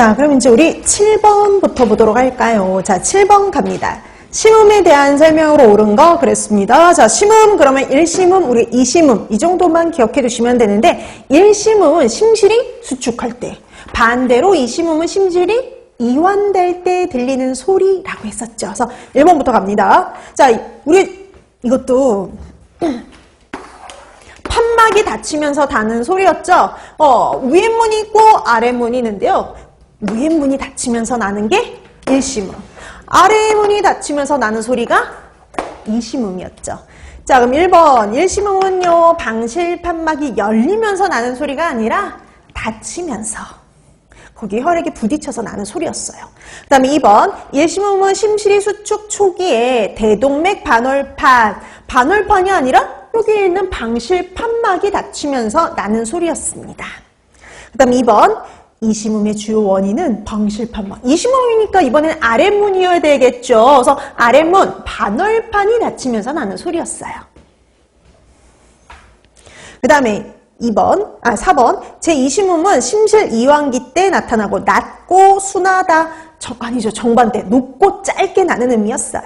자, 그럼 이제 우리 7번부터 보도록 할까요? 자, 7번 갑니다. 심음에 대한 설명으로 옳은 거 그랬습니다. 자, 심음 그러면 1심음, 우리 2심음 이 정도만 기억해 두시면 되는데 1심음은 심실이 수축할 때, 반대로 2심음은 심실이 이완될 때 들리는 소리라고 했었죠. 그래서 1번부터 갑니다. 자, 우리 이것도 판막이 닫히면서 닿는 소리였죠. 위에 문이 있고 아래 문이 있는데요. 위에 문이 닫히면서 나는 게 1심음. 아래 문이 닫히면서 나는 소리가 2심음이었죠. 자, 그럼 1번 1심음은요. 방실 판막이 열리면서 나는 소리가 아니라 닫히면서 거기 혈액이 부딪혀서 나는 소리였어요. 그 다음에 2번 1심음은 심실이 수축 초기에 대동맥 반월판이 아니라 여기 있는 방실 판막이 닫히면서 나는 소리였습니다. 그 다음 2번 2심음의 주요 원인은 방실 판막. 2심음이니까 이번엔 아랫문이어야 되겠죠. 그래서 아랫문 반월판이 닫히면서 나는 소리였어요. 그 다음에 4번 제2심음은 심실 이완기 때 나타나고 낮고 순하다, 정반대, 높고 짧게 나는 의미였어요.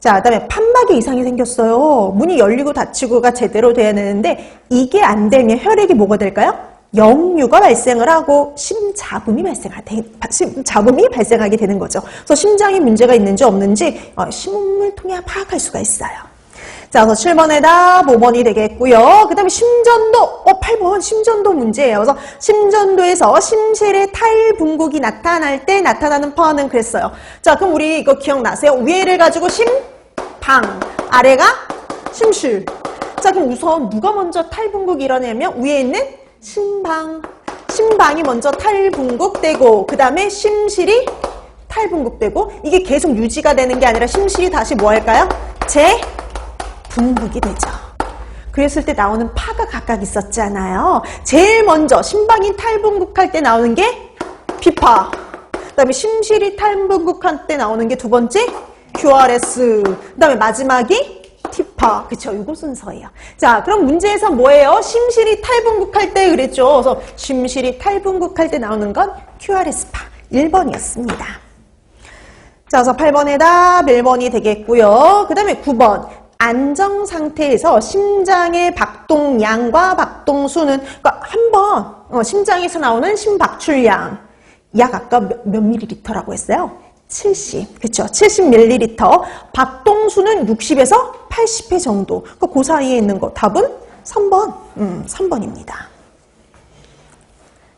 자, 그 다음에 판막에 이상이 생겼어요. 문이 열리고 닫히고가 제대로 돼야 되는데 이게 안 되면 혈액이 뭐가 될까요? 역류가 발생을 하고 심잡음이 발생하게 되는 거죠. 그래서 심장에 문제가 있는지 없는지 심음을 통해 파악할 수가 있어요. 자, 그래서 7번에다 5번이 되겠고요. 그 다음에 심전도, 8번 심전도 문제예요. 그래서 심전도에서 심실의 탈분국이 나타날 때 나타나는 파워는 그랬어요. 자, 그럼 우리 이거 기억나세요? 위에를 가지고 심방, 아래가 심실. 자, 그럼 우선 누가 먼저 탈분국이 일어나냐면 위에 있는 심방이 먼저 탈분국되고 그 다음에 심실이 탈분국되고 이게 계속 유지가 되는 게 아니라 심실이 다시 뭐 할까요? 분국이 되죠. 그랬을 때 나오는 파가 각각 있었잖아요. 제일 먼저 심방이 탈분국할 때 나오는 게 B파. 그 다음에 심실이 탈분국할 때 나오는 게 두 번째 QRS. 그 다음에 마지막이 T파. 그쵸? 이거 순서예요. 자, 그럼 문제에서 뭐예요? 심실이 탈분국할 때 그랬죠. 그래서 심실이 탈분국할 때 나오는 건 QRS파. 1번이었습니다. 자, 그래서 8번에다 1번이 되겠고요. 그 다음에 9번. 안정 상태에서 심장의 박동량과 박동수는, 그러니까 한번 심장에서 나오는 심박출량 약 아까 몇 밀리리터라고 했어요? 70, 그쵸? 70ml. 박동수는 60에서 80회 정도. 그 사이에 있는 거 답은 3번. 3번입니다.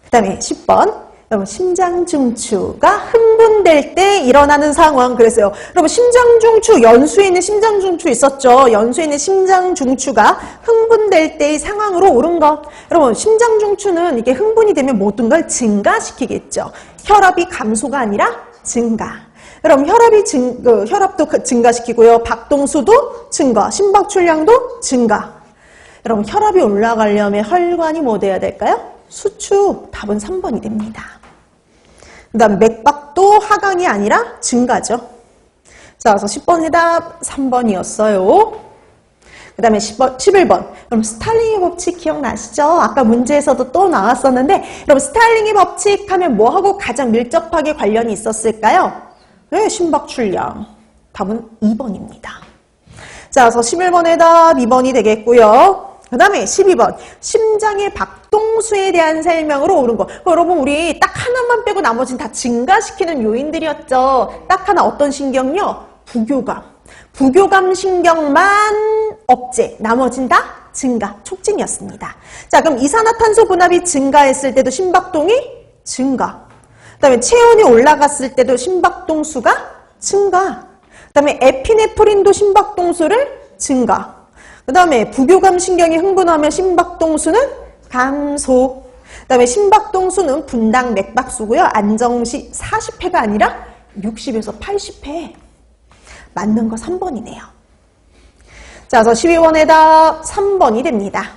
그 다음에 10번. 여러분, 심장 중추가 흥분될 때 일어나는 상황 그랬어요. 여러분, 심장 중추, 연수에 있는 심장 중추 있었죠? 연수에 있는 심장 중추가 흥분될 때의 상황으로 옳은 거. 여러분, 심장 중추는 이게 흥분이 되면 모든 걸 증가시키겠죠. 혈압이 감소가 아니라 증가. 그럼 혈압도 증가시키고요. 박동수도 증가, 심박출량도 증가. 여러분, 혈압이 올라가려면 혈관이 뭐 돼야 될까요? 수축. 답은 3번이 됩니다. 그 다음 맥박도 하강이 아니라 증가죠. 자, 그래서 10번 해답 3번이었어요. 그 다음에 11번. 그럼 스탈링의 법칙 기억나시죠? 아까 문제에서도 또 나왔었는데, 그럼 스탈링의 법칙 하면 뭐하고 가장 밀접하게 관련이 있었을까요? 네, 심박출량. 답은 2번입니다. 자, 그래서 11번 해답 2번이 되겠고요. 그 다음에 12번. 심장의 박동수에 대한 설명으로 옳은 거. 여러분, 우리 딱 하나만 빼고 나머지는 다 증가시키는 요인들이었죠. 딱 하나 어떤 신경요? 부교감. 부교감 신경만 억제. 나머진 다 증가. 촉진이었습니다. 자, 그럼 이산화탄소 분압이 증가했을 때도 심박동이 증가. 그 다음에 체온이 올라갔을 때도 심박동수가 증가. 그 다음에 에피네프린도 심박동수를 증가. 그 다음에 부교감 신경이 흥분하면 심박동수는 감소. 그 다음에 심박동수는 분당 맥박수고요. 안정시 40회가 아니라 60에서 80회. 맞는 거 3번이네요. 자, 그래서 12번에다 3번이 됩니다.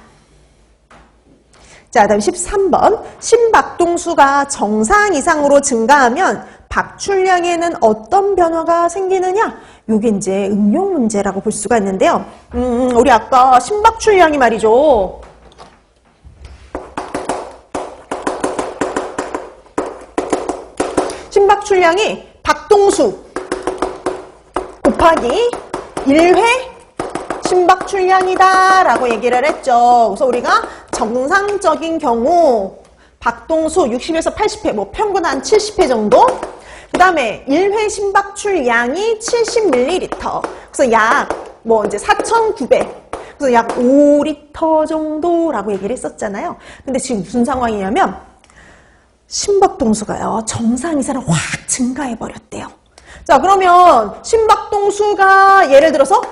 자, 다음 13번. 심박동수가 정상 이상으로 증가하면 박출량에는 어떤 변화가 생기느냐? 요게 이제 응용 문제라고 볼 수가 있는데요. 우리 아까 심박출량이 말이죠. 심박출량이 박동수 곱하기 1회 심박출량이다 라고 얘기를 했죠. 그래서 우리가 정상적인 경우 박동수 60에서 80회, 뭐 평균 한 70회 정도. 그 다음에 1회 심박출량이 70ml. 그래서 약 뭐 이제 4,900. 그래서 약 5리터 정도라고 얘기를 했었잖아요. 근데 지금 무슨 상황이냐면 심박동수가요, 정상 이상으로 확 증가해버렸대요. 자, 그러면 심박동수가 예를 들어서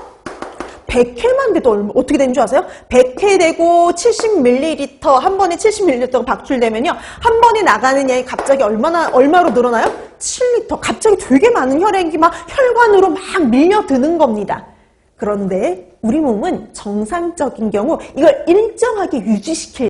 100회만 돼도 어떻게 되는 줄 아세요? 100회 되고 70ml, 한 번에 70ml가 박출되면요, 한 번에 나가는 양이 갑자기 얼마로 늘어나요? 7리터. 갑자기 되게 많은 혈액이 막 혈관으로 막 밀려드는 겁니다. 그런데 우리 몸은 정상적인 경우 이걸 일정하게 유지시킬